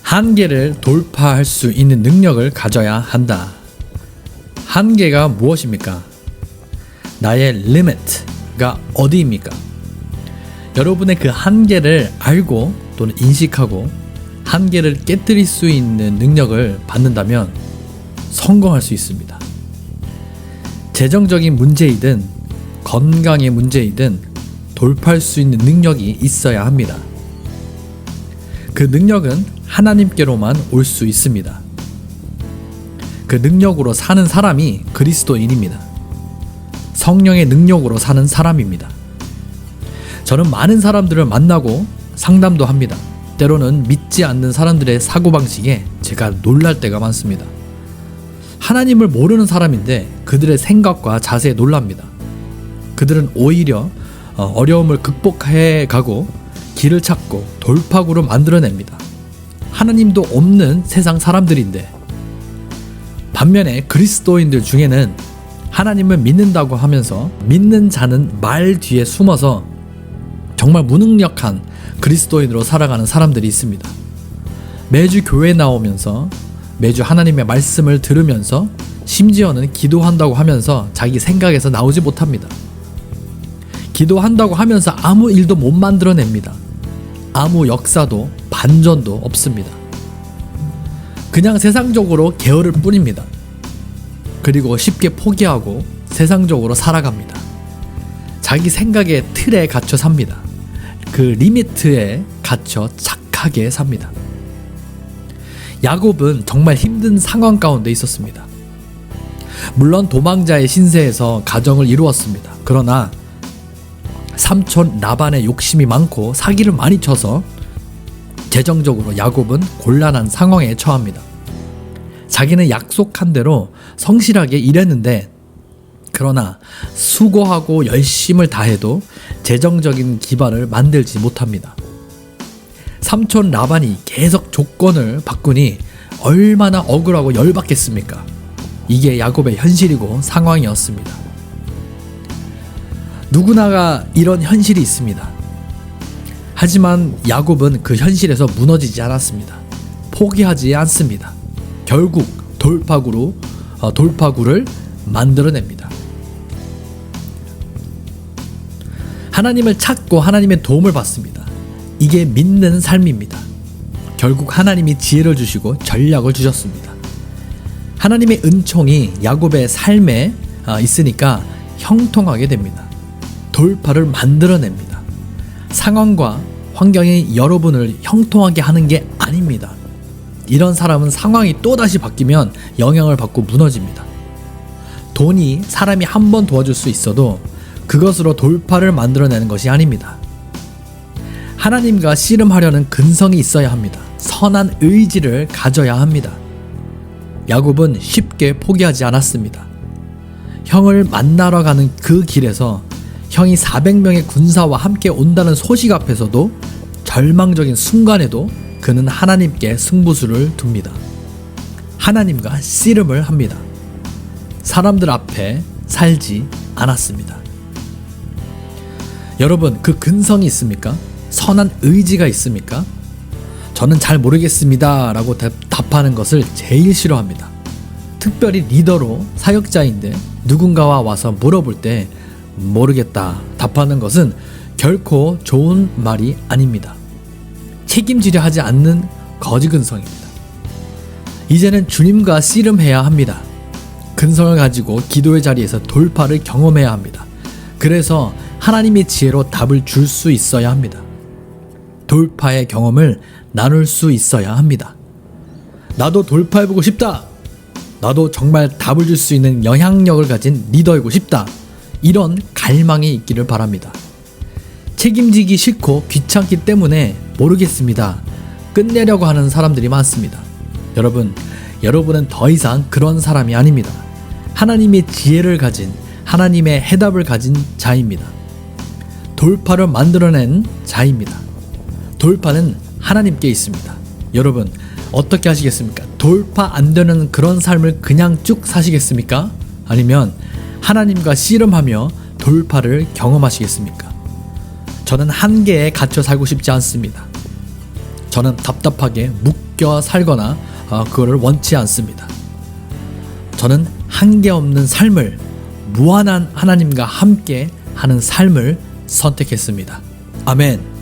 한계를 돌파할 수 있는 능력을 가져야 한다. 한계가 무엇입니까? 나의 limit가 어디입니까? 여러분의 그 한계를 알고 또는 인식하고 한계를 깨뜨릴 수 있는 능력을 받는다면 성공할 수 있습니다. 재정적인 문제이든 건강의 문제이든 돌파할 수 있는 능력이 있어야 합니다. 그 능력은 하나님께로만 올 수 있습니다. 그 능력으로 사는 사람이 그리스도인입니다. 성령의 능력으로 사는 사람입니다. 저는 많은 사람들을 만나고 상담도 합니다. 때로는 믿지 않는 사람들의 사고방식에 제가 놀랄 때가 많습니다. 하나님을 모르는 사람인데 그들의 생각과 자세에 놀랍니다. 그들은 오히려 어려움을 극복해 가고 길을 찾고 돌파구를 만들어냅니다. 하나님도 없는 세상 사람들인데, 반면에 그리스도인들 중에는 하나님을 믿는다고 하면서 믿는 자는 말 뒤에 숨어서 정말 무능력한 그리스도인으로 살아가는 사람들이 있습니다. 매주 교회에 나오면서 매주 하나님의 말씀을 들으면서 심지어는 기도한다고 하면서 자기 생각에서 나오지 못합니다. 기도한다고 하면서 아무 일도 못 만들어냅니다. 아무 역사도 반전도 없습니다. 그냥 세상적으로 게으를 뿐입니다. 그리고 쉽게 포기하고 세상적으로 살아갑니다. 자기 생각의 틀에 갇혀 삽니다. 그 리미트에 갇혀 착하게 삽니다. 야곱은 정말 힘든 상황 가운데 있었습니다. 물론 도망자의 신세에서 가정을 이루었습니다. 그러나 삼촌 라반의 욕심이 많고 사기를 많이 쳐서 재정적으로 야곱은 곤란한 상황에 처합니다. 자기는 약속한 대로 성실하게 일했는데, 그러나 수고하고 열심을 다해도 재정적인 기반을 만들지 못합니다. 삼촌 라반이 계속 조건을 바꾸니 얼마나 억울하고 열받겠습니까? 이게 야곱의 현실이고 상황이었습니다. 누구나가 이런 현실이 있습니다. 하지만 야곱은 그 현실에서 무너지지 않았습니다. 포기하지 않습니다. 결국 돌파구를 만들어냅니다. 하나님을 찾고 하나님의 도움을 받습니다. 이게 믿는 삶입니다. 결국 하나님이 지혜를 주시고 전략을 주셨습니다. 하나님의 은총이 야곱의 삶에 있으니까 형통하게 됩니다. 돌파를 만들어냅니다. 상황과 환경이 여러분을 형통하게 하는 게 아닙니다. 이런 사람은 상황이 또다시 바뀌면 영향을 받고 무너집니다. 돈이 사람이 한 번 도와줄 수 있어도 그것으로 돌파를 만들어내는 것이 아닙니다. 하나님과 씨름하려는 근성이 있어야 합니다. 선한 의지를 가져야 합니다. 야곱은 쉽게 포기하지 않았습니다. 형을 만나러 가는 그 길에서 형이 400명의 군사와 함께 온다는 소식 앞에서도 절망적인 순간에도 그는 하나님께 승부수를 둡니다. 하나님과 씨름을 합니다. 사람들 앞에 살지 않았습니다. 여러분, 그 근성이 있습니까? 선한 의지가 있습니까? 저는 잘 모르겠습니다 라고 답하는 것을 제일 싫어합니다. 특별히 리더로 사역자인데 누군가와 와서 물어볼 때 모르겠다 답하는 것은 결코 좋은 말이 아닙니다. 책임지려 하지 않는 거지 근성입니다. 이제는 주님과 씨름해야 합니다. 근성을 가지고 기도의 자리에서 돌파를 경험해야 합니다. 그래서 하나님의 지혜로 답을 줄 수 있어야 합니다. 돌파의 경험을 나눌 수 있어야 합니다. 나도 돌파해보고 싶다. 나도 정말 답을 줄 수 있는 영향력을 가진 리더이고 싶다. 이런 갈망이 있기를 바랍니다. 책임지기 싫고 귀찮기 때문에 모르겠습니다. 끝내려고 하는 사람들이 많습니다. 여러분은 더 이상 그런 사람이 아닙니다. 하나님의 지혜를 가진, 하나님의 해답을 가진 자입니다. 돌파를 만들어낸 자입니다. 돌파는 하나님께 있습니다. 여러분, 어떻게 하시겠습니까? 돌파 안 되는 그런 삶을 그냥 쭉 사시겠습니까? 아니면 하나님과 씨름하며 돌파를 경험하시겠습니까? 저는 한계에 갇혀 살고 싶지 않습니다. 저는 답답하게 묵고 묶여 살거나 그거를 원치 않습니다. 저는 한계 없는 삶을, 무한한 하나님과 함께 하는 삶을 선택했습니다. 아멘.